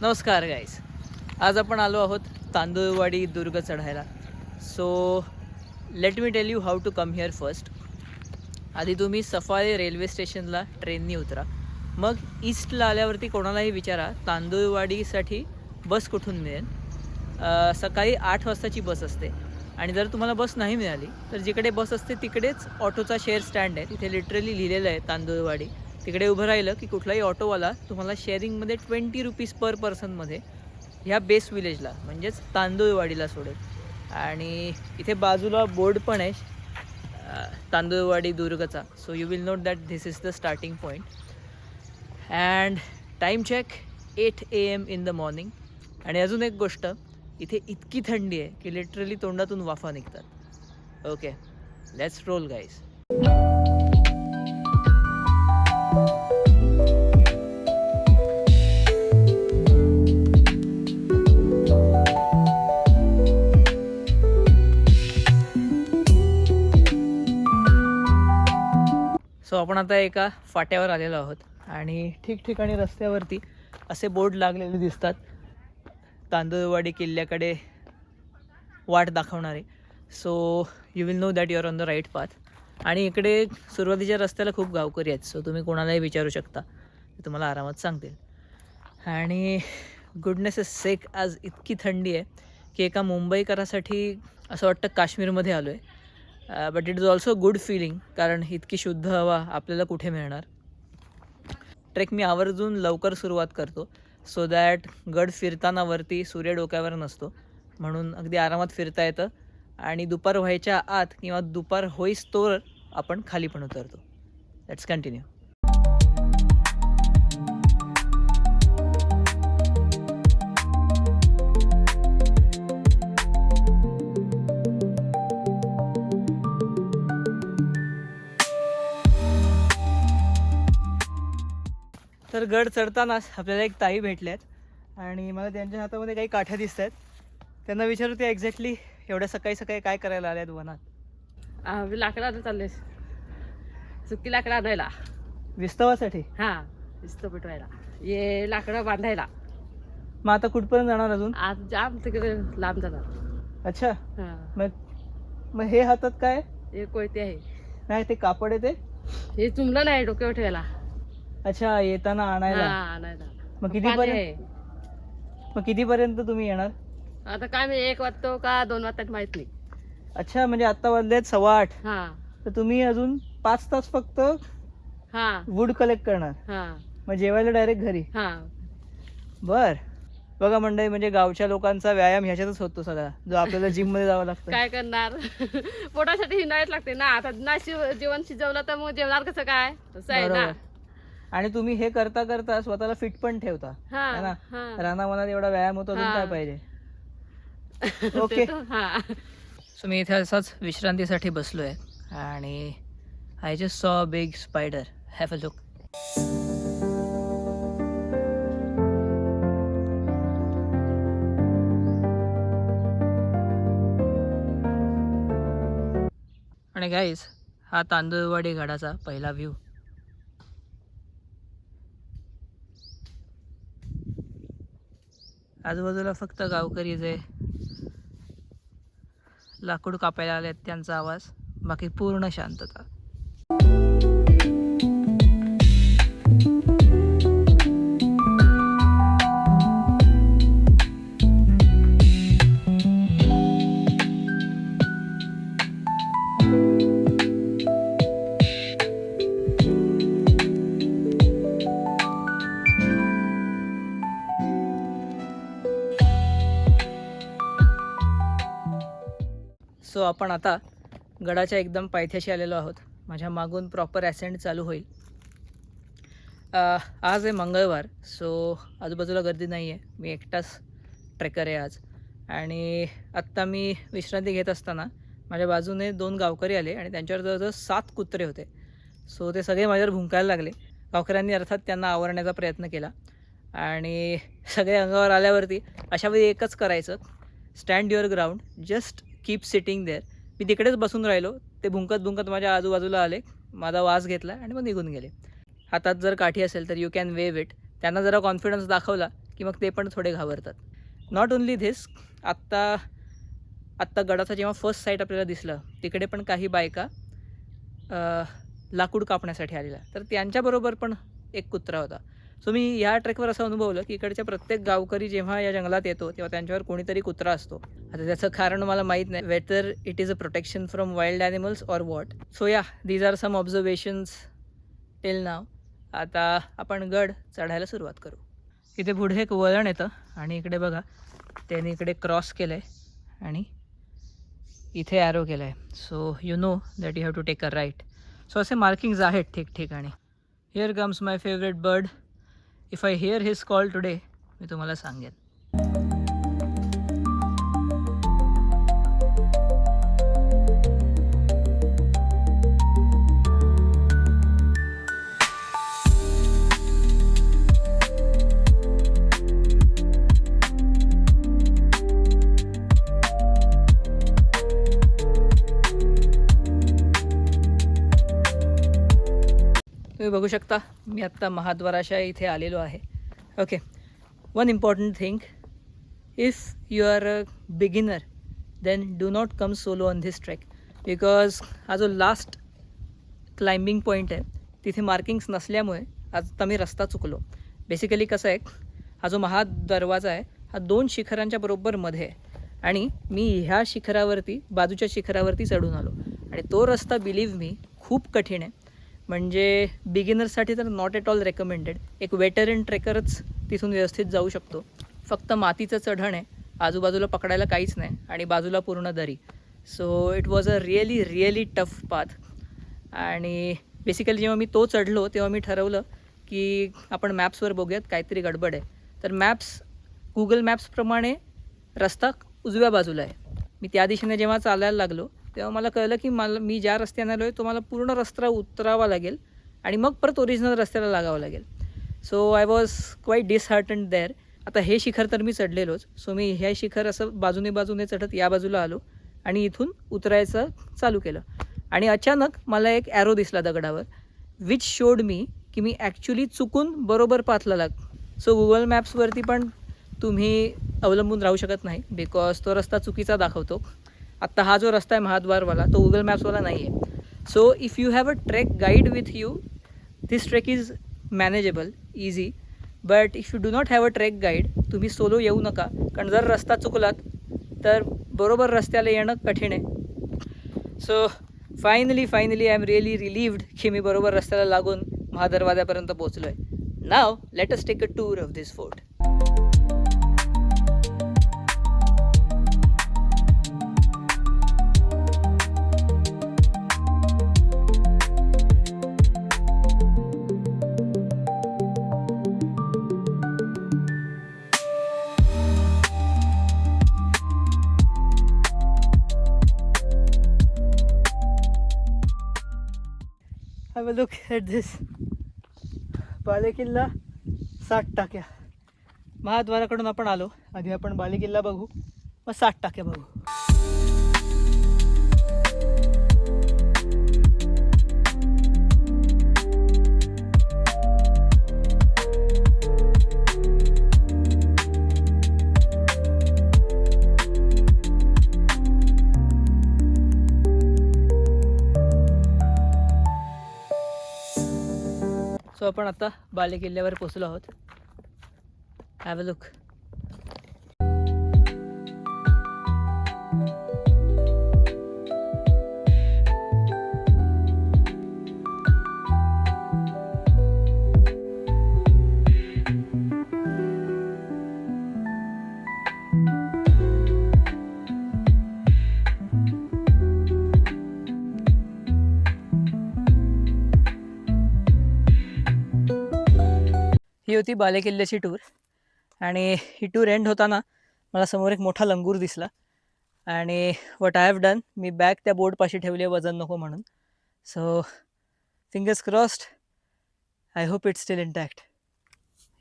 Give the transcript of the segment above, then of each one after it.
नमस्कार गाईज. आज आपण आलो आहोत तांदूळवाडी दुर्ग चढायला. So let me tell you how to come here first. आधी तुम्ही सफाळे रेल्वे स्टेशनला ट्रेननी उतरा. मग ईस्टला आल्यावरती कोणालाही विचारा तांदूळवाडीसाठी बस कुठून मिळेल. सकाळी 8 वाजताची बस असते आणि जर तुम्हाला बस नाही मिळाली तर जिकडे बस असते तिकडेच ऑटोचा शेअर स्टँड आहे. तिथे लिटरली लिहिलेलं आहे तांदूळवाडी. तिकडे उभं राहिलं की कुठलाही ऑटोवाला तुम्हाला शेअरिंगमध्ये 20 रुपीज पर पर्सनमध्ये ह्या बेस विलेजला म्हणजेच तांदूळवाडीला सोडेल. आणि इथे बाजूला बोर्ड पण आहे तांदूळवाडी दुर्गचा. So you will note that this is the starting point. And time check 8 AM in the morning. आणि अजून एक गोष्ट, इथे इतकी थंडी आहे की लिटरली तोंडातून वाफा निघतात. Okay, let's roll guys. So आपण आता एका फाट्यावर आलेलो आहोत आणि ठिकठिकाणी रस्त्यावरती असे बोर्ड लागलेले दिसतात तांदूळवाडी किल्ल्याकडे वाट दाखवणारे. So you will know that you are on the right path. आणि इकडे सुरुवातीच्या रस्त्याला खूप गावकरी आहेत. सो तुम्ही कोणालाही विचारू शकता, ते तुम्हाला आरामात सांगतील. आणि गुडनेस सेक आज इतकी थंडी आहे की एका मुंबईकरासाठी असं वाटतं काश्मीरमध्ये आलो आहे. But it is also good feeling, कारण इतकी शुद्ध हवा आपल्याला कुठे मिळणार. ट्रेक मी आवर्जून लवकर सुरुवात करतो सो दॅट गड फिरताना वरती सूर्य डोक्यावर नसतो, म्हणून अगदी आरामात फिरता येतं. आणि दुपार व्हायच्या आत किंवा दुपार होईस्तोवर आपण खाली पण उतरतो. Let's continue. तर गड चढतानाच आपल्याला एक ताई भेटल्यात आणि मला त्यांच्या हातामध्ये काही काठ्या दिसत आहेत. त्यांना विचारू ते एक्झॅक्टली एवढ्या सकाळी सकाळी काय करायला आल्यात वनात. लाकडं आता चालले, सुकी लाकडं आणायला. विस्तवासाठी? हां, विस्त पेटवायला, ये लाकडं बांधायला. मग आता कुठपर्यंत जाणार अजून? आज जाम तिकडे लांब जाणार. अच्छा, हां, मग हे हातात काय? हे कोयते आहे. नाही, ते कापड आहे ते. हे चुमलं नाही डोक्यावर ठेवायला. अच्छा, येताना आणायला. हां, आणायला. मग पाणी कितीपर्यंत आहे. मग कितीपर्यंत तुम्ही येणार? आता काय मी 1 वाजतो का 2 वाजतात माहित नाही. अच्छा, म्हणजे आत्ता वाजलेत 8:15. हां तर तुम्ही अजून 5 तास फक्त हां वूड कलेक्ट करणार, हां मग जेवायला डायरेक्ट घरी. हां. बर. बघा मंडळी, म्हणजे गावच्या लोकांचा व्यायाम ह्याच्यातच होतो सगळा, जो आपल्याला जिम मध्ये जावं लागतं. काय करणार, पोटासाठी हिंडायच लागते ना. आता नाही जेवण शिजवलं तर मग जेवणार कसं काय, तसं आहे ना. बरोबर. आणि तुम्ही हे करता करता स्वतःला फिट पण ठेवता, है ना. हां रानावनात एवढा व्यायाम होतो, अजून काय हां. पाहिजे. ओके. हां. सो मी इथे असाच विश्रांतीसाठी बसलो आहे आणि I just saw a big spider. Have a look. आणि गाईज, हा तांदूळवाडी गडाचा पहिला व्ह्यू. आजूबाजूला फक्त गावकरी जे लाकूड कापायला आलेत त्यांचा आवाज, बाकी पूर्ण शांतता. सो आपण आता गडाच्या एकदम पायथ्याशी आलेलो आहोत. माझ्या मागून प्रॉपर ॲसेंट चालू होईल. आज आहे मंगळवार, सो आजूबाजूला गर्दी नाही आहे. मी एकटाच ट्रेकर आहे आज. आणि आत्ता मी विश्रांती घेत असताना माझ्या बाजूने 2 गावकरी आले आणि त्यांच्यावर जवळजवळ 7 कुत्रे होते. सो ते सगळे माझ्यावर भुंकायला लागले. गावकऱ्यांनी अर्थात त्यांना आवरण्याचा प्रयत्न केला आणि सगळे अंगावर आल्यावरती अशा वेळी एकच करायचं, stand your ground, just keep sitting there. मी तिकडेच बसून राहिलो. ते भुंकत भुंकत माझ्या आजूबाजूला आले, माझा वास घेतला आणि मग निघून गेले. हातात जर काठी असेल तर यू कॅन वेव इट. त्यांना जरा कॉन्फिडन्स दाखवला की मग ते पण थोडे घाबरतात. नॉट ओन्ली धिस, आत्ता गडाचा जेव्हा फर्स्ट साईट आपल्याला दिसलं तिकडे पण काही बायका लाकूड कापण्यासाठी आलेल्या, तर त्यांच्याबरोबर पण एक कुत्रा होता. सो मी ह्या ट्रेकवर असं अनुभवलं की इकडच्या प्रत्येक गावकरी जेव्हा या जंगलात येतो तेव्हा त्यांच्यावर कोणीतरी कुत्रा असतो. आता त्याचं कारण मला माहीत नाही, whether it is a protection from wild animals or what. So या these are some observations till now. आता आपण गड चढायला सुरुवात करू. इथे पुढे एक वळण येतं आणि इकडे बघा त्याने इकडे क्रॉस केलं आहे आणि इथे ॲरो केलं आहे. So you know that you have to take a right. So असे मार्किंग्ज आहेत ठिकठिकाणी. Here comes my favourite bird. If I hear his call today मी तुम्हाला सांगेन. तुम्ही बघू शकता मी आत्ता महाद्वाराच्या इथे आलेलो आहे. Okay, one important thing, if you are a beginner then do not come solo on this trek, because हा जो लास्ट क्लाइम्बिंग पॉईंट आहे तिथे मार्किंग्स नसल्यामुळे आता मी रस्ता चुकलो. बेसिकली कसं आहे, हा जो महादरवाजा आहे हा 2 शिखरांच्या बरोबर मध्ये आहे आणि मी ह्या शिखरावरती बाजूच्या शिखरावरती चढून आलो आणि तो रस्ता बिलीव्ह मी खूप कठीण आहे. म्हणजे बिगिनर्ससाठी तर नॉट ॲट ऑल रेकमेंडेड. एक वेटरन ट्रेकरच तिथून व्यवस्थित जाऊ शकतो. फक्त मातीचं चढण आहे, आजूबाजूला पकडायला काहीच नाही आणि बाजूला पूर्ण दरी. So it was a really tough path. आणि बेसिकली जेव्हा मी तो चढलो तेव्हा मी ठरवलं की आपण मॅप्सवर बघूयात, काहीतरी गडबड आहे. तर गुगल मॅप्सप्रमाणे रस्ता उजव्या बाजूला आहे. मी त्या दिशेने जेव्हा चालायला लागलो तेव्हा मला कळलं की मी ज्या रस्त्याने आलो आहे तो मला पूर्ण रस्ता उतरावा लागेल आणि मग परत ओरिजिनल रस्त्याला लागावं लागेल. So I was quite disheartened there. आता हे शिखर तर मी चढलेलोच, सो मी हे शिखर असं बाजूने चढत या बाजूला आलो आणि इथून उतरायचं चालू केलं आणि अचानक मला एक ॲरो दिसला दगडावर, विच शोड मी की मी ॲक्च्युली चुकून बरोबर पाथला लाग. सो गुगल मॅप्सवरती पण तुम्ही अवलंबून राहू शकत नाही, बिकॉज तो रस्ता चुकीचा दाखवतो. आत्ता हा जो रस्ता आहे महाद्वारवाला तो गुगल मॅप्सवाला नाही आहे. So if you have a trek guide with you this trek is manageable, easy. But if you do not have a trek guide तुम्ही सोलो येऊ नका, कारण जर रस्ता चुकलात तर बरोबर रस्त्याला येणं कठीण आहे. So finally I am really relieved की मी बरोबर रस्त्याला लागून महादरवाजापर्यंत पोहोचलो आहे. Now let us take a tour of this fort. Have a look at this. बालेकिल्ला 60 टाक्या. महाद्वाराकडून आपण आलो, आधी आपण बालेकिल्ला बघू, मग 60 टाक्या बघू. सो आपण आता बालेकिल्ल्यावर पोचलो आहोत. Have a look. ही होती बालेकिल्ल्याची टूर आणि ही टूर एंड होताना मला समोर एक मोठा लंगूर दिसला आणि what I have done, me bag त्या बोर्डपाशी ठेवली आहे वजन नको म्हणून. So fingers crossed, I hope it's still intact.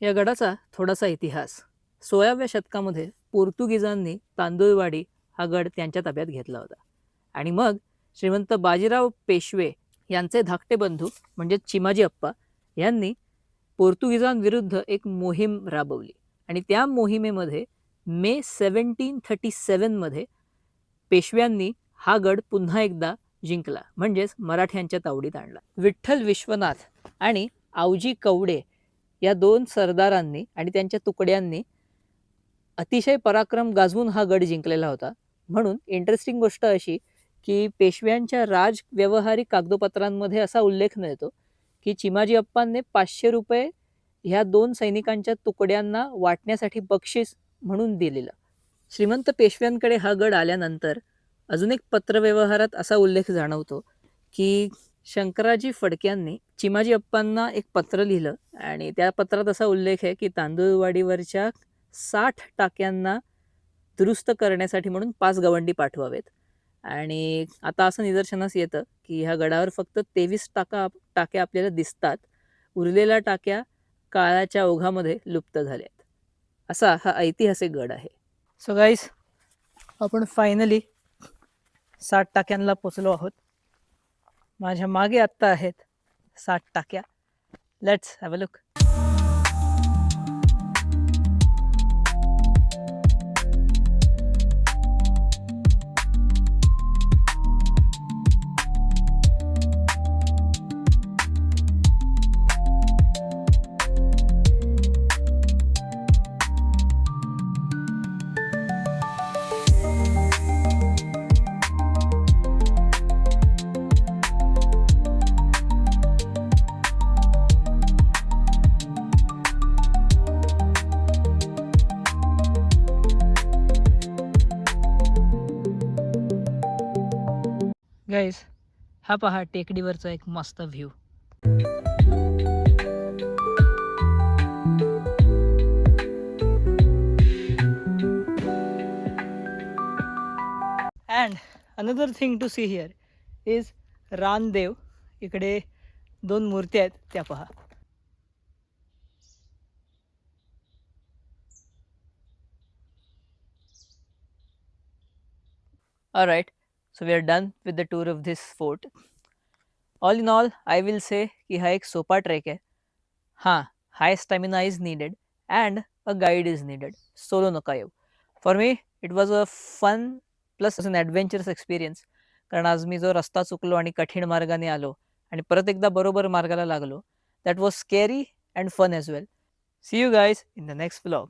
या गडाचा थोडासा इतिहास. 16व्या शतकामध्ये पोर्तुगीजांनी तांदुळवाडी हा गड त्यांच्या ताब्यात घेतला होता आणि मग श्रीमंत बाजीराव पेशवे यांचे धाकटे बंधू म्हणजे चिमाजी अप्पा यांनी पोर्तुगीजांविरुद्ध एक मोहीम राबवली आणि त्या मोहिमेमध्ये मे 1737मध्ये पेशव्यांनी हा गड पुन्हा एकदा जिंकला, म्हणजेच मराठ्यांच्या तावडीत आणला. विठ्ठल विश्वनाथ आणि आवजी कवडे या 2 सरदारांनी आणि त्यांच्या तुकड्यांनी अतिशय पराक्रम गाजवून हा गड जिंकलेला होता. म्हणून इंटरेस्टिंग गोष्ट अशी की पेशव्यांच्या राज व्यवहारिक कागदोपत्रांमध्ये असा उल्लेख मिळतो की चिमाजी अप्पांनी 500 रुपये ह्या 2 सैनिकांच्या तुकड्यांना वाटण्यासाठी बक्षीस म्हणून दिलेलं. श्रीमंत पेशव्यांकडे हा गड आल्यानंतर अजून एक पत्रव्यवहारात असा उल्लेख जाणवतो की शंकराजी फडक्यांनी चिमाजी अप्पांना एक पत्र लिहिलं आणि त्या पत्रात असा उल्लेख आहे की तांदूळवाडीवरच्या 60 टाक्यांना दुरुस्त करण्यासाठी म्हणून 5 गवंडी पाठवावेत. आणि आता असं निदर्शनास येतं की ह्या गडावर फक्त 23 टाक्या आपल्याला दिसतात. उरलेल्या टाक्या काळाच्या ओघामध्ये लुप्त झाल्यात. असा हा ऐतिहासिक गड आहे. सो गाईज, आपण फायनली 60 टाक्यांना पोचलो आहोत. माझ्या मागे आत्ता आहेत 60 टाक्या. Let's have a look. Guys, हा पहा टेकडीवरचा एक मस्त view. And another thing to see here is Randev. इकडे 2 मूर्ती आहेत, त्या पहा. Alright, so we are done with the tour of this fort. All in all, I will say कि हा एक सोपा ट्रेक आहे. हां, high stamina is needed and a guide is needed. Solo नका येऊ. For me it was a fun plus an adventurous experience. कारण आज मी जो रस्ता चुकलो आणि कठीण मार्गाने आलो आणि परत एकदा बरोबर मार्गाला लागलो, that was scary and fun as well. See you guys in the next vlog.